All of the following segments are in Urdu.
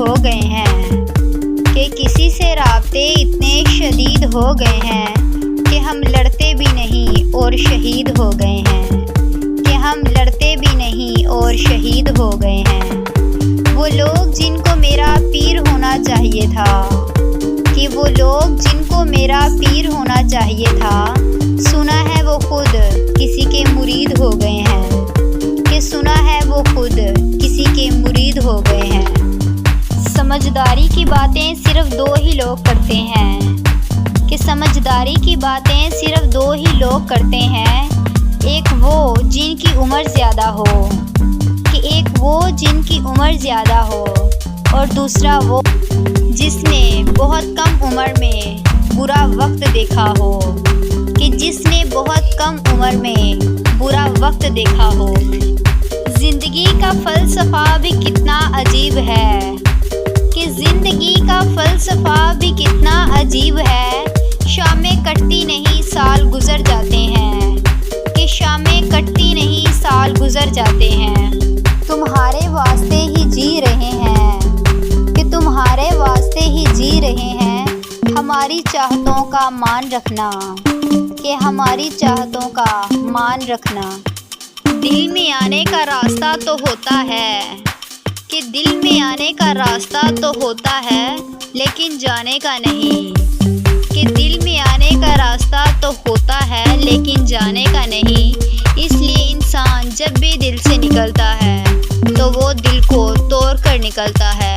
ہو گئے ہیں کہ کسی سے رابطے اتنے شدید ہو گئے ہیں کہ ہم لڑتے بھی نہیں اور شہید ہو گئے ہیں کہ ہم لڑتے بھی نہیں اور شہید ہو گئے ہیں۔ وہ لوگ جن کو میرا پیر ہونا چاہیے تھا کہ وہ لوگ جن کو میرا پیر ہونا چاہیے تھا، سنا ہے وہ خود کسی کے مرید ہو گئے ہیں کہ سنا ہے وہ خود کسی کے مرید ہو گئے ہیں۔ سمجھداری کی باتیں صرف دو ہی لوگ کرتے ہیں کہ سمجھداری کی باتیں صرف دو ہی لوگ کرتے ہیں، ایک وہ جن کی عمر زیادہ ہو کہ ایک وہ جن کی عمر زیادہ ہو اور دوسرا وہ جس نے بہت کم عمر میں برا وقت دیکھا ہو کہ جس نے بہت کم عمر میں برا وقت دیکھا ہو۔ زندگی کا فلسفہ بھی کتنا عجیب ہے کہ زندگی کا فلسفہ بھی کتنا عجیب ہے، شامیں کٹتی نہیں سال گزر جاتے ہیں کہ شامیں کٹتی نہیں سال گزر جاتے ہیں۔ تمہارے واسطے ہی جی رہے ہیں کہ تمہارے واسطے ہی جی رہے ہیں، ہماری چاہتوں کا مان رکھنا کہ ہماری چاہتوں کا مان رکھنا۔ دل میں آنے کا راستہ تو ہوتا ہے کہ دل میں آنے کا راستہ تو ہوتا ہے لیکن جانے کا نہیں کہ دل میں آنے کا راستہ تو ہوتا ہے لیکن جانے کا نہیں۔ اس لیے انسان جب بھی دل سے نکلتا ہے تو وہ دل کو توڑ کر نکلتا ہے۔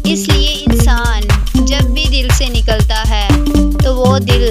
اس لیے انسان جب بھی دل سے نکلتا ہے تو وہ دل